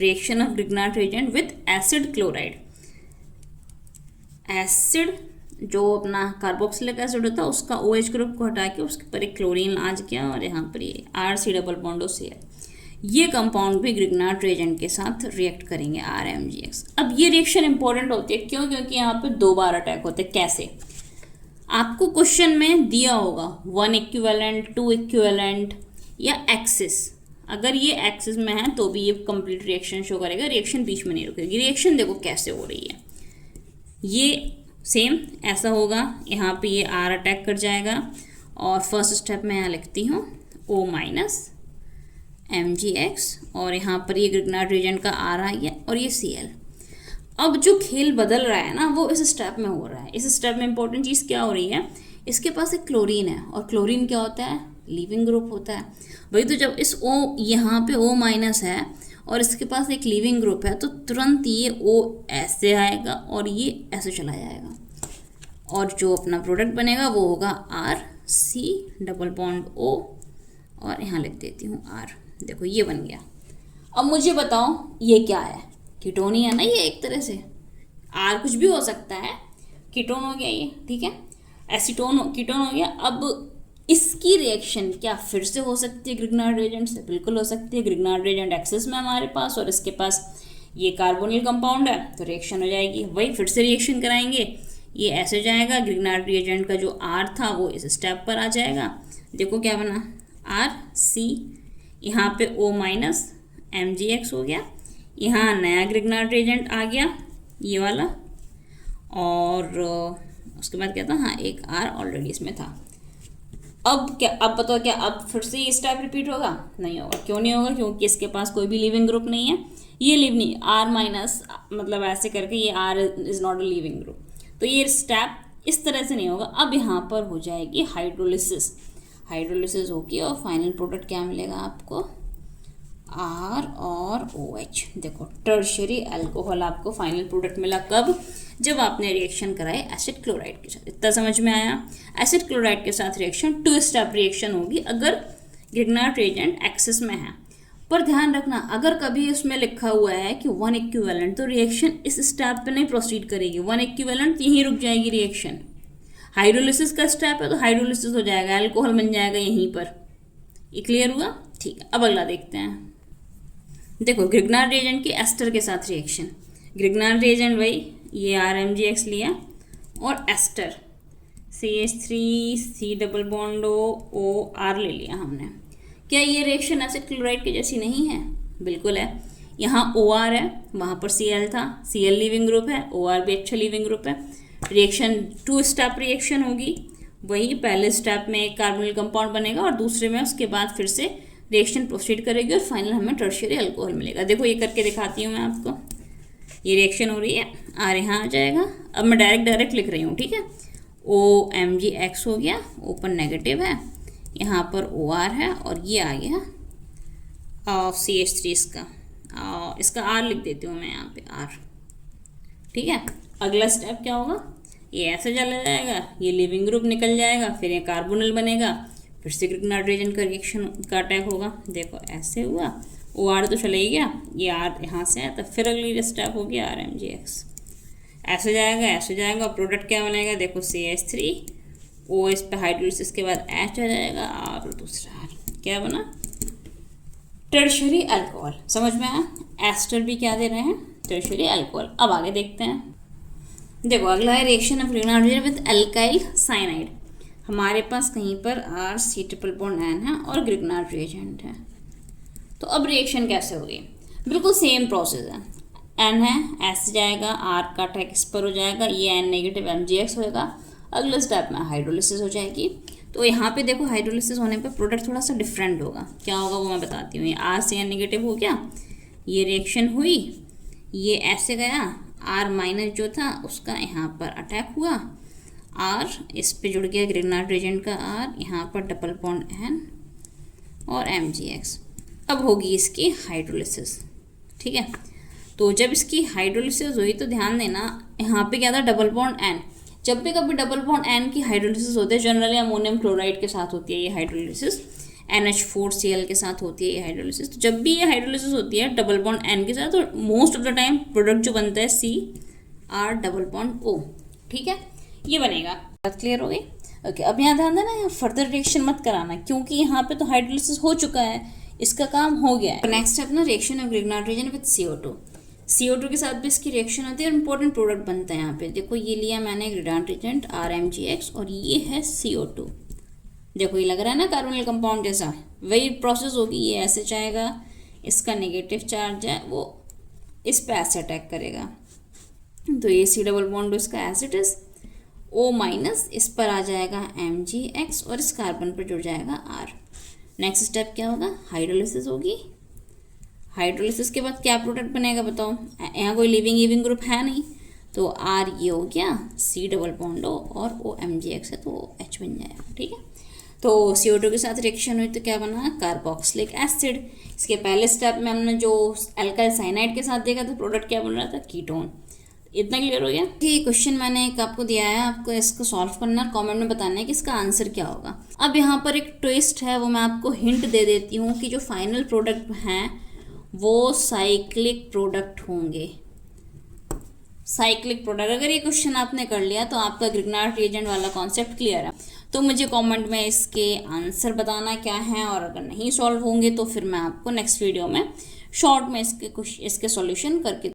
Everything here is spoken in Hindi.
Reaction of Grignard reagent with acid chloride. Acid जो अपना कार्बोक्सिलिक एसिड होता है उसका OH ग्रुप को हटा के उसके पर एक क्लोरीन आ गया और यहाँ पर ये RC डबल बॉन्ड OCl, ये कंपाउंड भी ग्रिग्नार्ड रिएजेंट के साथ रिएक्ट करेंगे RMgX। अब ये रिएक्शन इंपॉर्टेंट होती है क्यों? क्योंकि यहाँ पे 2 बार अटैक होते हैं। कैसे? आपको क्वेश्चन में दिया होगा 1 इक्विवेलेंट, 2 इक्विवेलेंट या एक्सिस। अगर ये एक्सिस में है तो भी ये कंप्लीट रिएक्शन शो करेगा, रिएक्शन बीच में नहीं रुकेगी। रिएक्शन देखो कैसे हो रही है, ये सेम ऐसा होगा, यहाँ पे ये R अटैक कर जाएगा और फर्स्ट स्टेप में यहाँ लिखती हूँ O माइनस MgX और यहाँ पर ये ग्रिग्नार्ड रिएजेंट का R आ गया और ये Cl। अब जो खेल बदल रहा है ना वो इस स्टेप में हो रहा है। इस स्टेप में इंपॉर्टेंट चीज़ क्या हो रही है, इसके पास एक क्लोरीन है और क्लोरीन क्या होता है? लीविंग ग्रुप होता है। वही तो जब इस O यहाँ पे O माइनस है और इसके पास एक लीविंग ग्रुप है तो तुरंत ये O ऐसे आएगा और ये ऐसे चला जाएगा और जो अपना प्रोडक्ट बनेगा वो होगा RC डबल बॉन्ड O और यहाँ लिख देती हूँ R। देखो ये बन गया। अब मुझे बताओ ये क्या है? कीटोन ही है ना ये एक तरह से। R कुछ भी हो सकता है, कीटोन हो गया ये, ठीक है, एसीटोन कीटोन हो गया। अब इसकी रिएक्शन क्या फिर से हो सकती है ग्रिग्नार्ड रिएजेंट से? बिल्कुल हो सकती है। ग्रिग्नार्ड रिएजेंट एक्सेस में हमारे पास और इसके पास ये कार्बोनिल कंपाउंड है तो रिएक्शन हो जाएगी। वही फिर से रिएक्शन कराएंगे, ये ऐसे जाएगा, ग्रिग्नार्ड रिएजेंट का जो R था वो इस स्टेप पर आ जाएगा। देखो क्या बना, RC, यहाँ पे O माइनस MgX हो गया, यहाँ नया ग्रिग्नार्ड रिएजेंट आ गया ये वाला और उसके बाद क्या था, हाँ एक R ऑलरेडी इसमें था। अब क्या, अब बताओ क्या अब फिर से ये स्टेप रिपीट होगा? नहीं होगा। क्यों नहीं होगा? क्योंकि इसके पास कोई भी लिविंग ग्रुप नहीं है। ये लिव नहीं, R माइनस मतलब ऐसे करके ये R is not a leaving group, तो ये स्टेप इस तरह से नहीं होगा। अब यहाँ पर हो जाएगी हाइड्रोलिसिस। हाइड्रोलिसिस होगी और फाइनल प्रोडक्ट क्या मिलेगा आपको? R और OH। देखो टर्शियरी अल्कोहल आपको फाइनल प्रोडक्ट मिला। कब? जब आपने रिएक्शन कराई एसिड क्लोराइड के साथ। इतना समझ में आया? एसिड क्लोराइड के साथ रिएक्शन 2 स्टेप रिएक्शन होगी अगर ग्रिग्नार्ड रिएजेंट एक्सेस में है। पर ध्यान रखना अगर कभी इसमें लिखा हुआ है कि 1 इक्विवेलेंट तो रिएक्शन इस स्टेप पे नहीं प्रोसीड करेगी। 1 इक्विवेलेंट यहीं रुक जाएगी रिएक्शन। हाइड्रोलिसिस का स्टेप है तो हाइड्रोलिसिस हो जाएगा, अल्कोहल बन जाएगा यहीं पर। ये क्लियर हुआ? ठीक है, अब अगला देखते हैं। देखो ग्रिग्नार्ड रिएजेंट की एस्टर के साथ रिएक्शन। ग्रिग्नार्ड रिएजेंट वही ये RMgX लिया और ester CH3C double bond OR ले लिया हमने। क्या ये रिएक्शन एसिड क्लोराइड की जैसी नहीं है? बिल्कुल है। यहाँ OR है, वहाँ पर Cl था, Cl लिविंग ग्रुप है, OR भी अच्छा लिविंग ग्रुप है। रिएक्शन 2 स्टेप रिएक्शन होगी। वही पहले स्टेप में एक कार्बोनिल कंपाउंड बनेगा और दूसरे में उसके बाद फिर से रिएक्शन प्रोसीड करेगी और फाइनल हमें टर्शियरी अल्कोहल मिलेगा। देखो ये करके दिखाती हूँ मैं आपको। ये रिएक्शन हो रही है, R यहाँ आ जाएगा। अब मैं डायरेक्ट लिख रही हूँ, ठीक है। OMgX हो गया, ओपन नेगेटिव है, यहाँ पर OR है और ये आ गया CH3 इसका R लिख देती हूँ मैं यहाँ पे R, ठीक है। अगला स्टेप क्या होगा? ये ऐसे चला जाएगा, ये लिविंग ग्रुप निकल जाएगा, फिर ये कार्बोनिल बनेगा, फिर से ग्रिग्नार्ड रिएजेंट का रिएक्शन का अटैक होगा। देखो ऐसे हुआ, OR तो चला ही गया, ये R यहाँ से है तो फिर अगली स्टेप हो गया RMgX। ऐसे जाएगा और प्रोडक्ट क्या बनेगा? देखो CH3 O इस पे हाइड्रोलिसिस के बाद H आ जाएगा और दूसरा R क्या बना? Tertiary alcohol. समझ में आया? एस्टर भी क्या दे रहे हैं? Tertiary alcohol. अब आगे देखते हैं। देखो अगला है reaction of Grignard reagent with alkyl cyanide. हमारे पास कहीं पर RC ट्रिपल बॉन्ड N है और ग्रिग्नार्ड रिएजेंट है। तो अब रिएक्शन कैसे होगी? बिल्कुल सेम प्रोसेस है। N है, S जाएगा, R का अटैक इस पर हो जाएगा, ये N नेगेटिव MgX होगा। अगले स्टेप में हाइड्रोलिसिस हो जाएगी। तो यहाँ पे देखो हाइड्रोलिसिस होने पे प्रोडक्ट थोड़ा सा डिफरेंट होगा। क्या होगा वो मैं बताती हूँ। ये R से N नेगेटिव हो गया, ये रिएक्शन हुई, ये ऐसे गया, R माइनस जो था उसका यहाँ पर अटैक हुआ, R इस पे जुड़ गया ग्रिग्नार्ड रिएजेंट का R, यहाँ पर डबल बॉन्ड N और MgX। अब होगी इसकी हाइड्रोलिसिस, ठीक है। तो जब इसकी हाइड्रोलिसिस हुई तो ध्यान देना यहाँ पे क्या था? Double bond N। जब भी कभी डबल बॉन्ड N की हाइड्रोलिसिस होती है जनरली अमोनियम क्लोराइड के साथ होती है ये हाइड्रोलिसिस। NH4Cl के साथ होती है ये हाइड्रोलिसिस। तो जब भी ये हाइड्रोलिसिस होती है डबल बॉन्ड N के साथ, तो most of the time product जो बनता है CR डबल बॉन्ड O, ठीक है, ये बनेगा। बात क्लियर हो गई? ओके, अब यहाँ ध्यान देना, यहाँ फर्दर रिएक्शन मत कराना क्योंकि यहाँ पे तो हाइड्रोलिसिस हो चुका है, इसका काम हो गया है। नेक्स्ट स्टेप ना, reaction of Grignard reagent with CO2। CO2 के साथ भी इसकी रिएक्शन होती है और इंपॉर्टेंट प्रोडक्ट बनता है। यहाँ पे देखो ये लिया मैंने ग्रिग्नार्ड रिएजेंट RMgX और ये है CO2। देखो ये लग रहा है ना कार्बोनिल कंपाउंड जैसा, वही प्रोसेस होगी। ये ऐसे जाएगा, इसका नेगेटिव चार्ज है वो इस पे ऐसे अटैक करेगा, तो ये C डबल बॉन्ड इसका एसिड इज O माइनस, इस पर आ जाएगा MgX और इस कार्बन पर जुड़ जाएगा R। नेक्स्ट स्टेप क्या होगा? हाइड्रोलिसिस होगी। हाइड्रोलिसिस के बाद क्या प्रोडक्ट बनेगा बताओ? यहाँ कोई लिविंग ग्रुप है नहीं, तो R ये हो गया, C डबल बॉन्ड O और O MgX है तो H बन जाएगा, ठीक है। तो CO2 के साथ रिएक्शन हुई तो क्या बना? Carboxylic acid. इसके पहले स्टेप में हमने जो एल्काइल साइनाइड के साथ देखा था प्रोडक्ट क्या बन रहा था? कीटोन। इतना क्लियर हो गया? ये क्वेश्चन मैंने एक आपको दिया है, आपको इसको सॉल्व करना, कमेंट में बताना है कि इसका आंसर क्या होगा। अब यहाँ पर एक ट्विस्ट है, वो मैं आपको हिंट दे देती हूँ कि जो फाइनल प्रोडक्ट हैं वो साइक्लिक प्रोडक्ट होंगे। साइक्लिक प्रोडक्ट, अगर ये क्वेश्चन आपने कर लिया तो आपका ग्रिग्नार्ड रिएजेंट वाला कॉन्सेप्ट क्लियर है। तो मुझे कमेंट में इसके आंसर बताना क्या है, और अगर नहीं सॉल्व होंगे तो फिर मैं आपको नेक्स्ट वीडियो में शॉर्ट में इसके सॉल्यूशन करके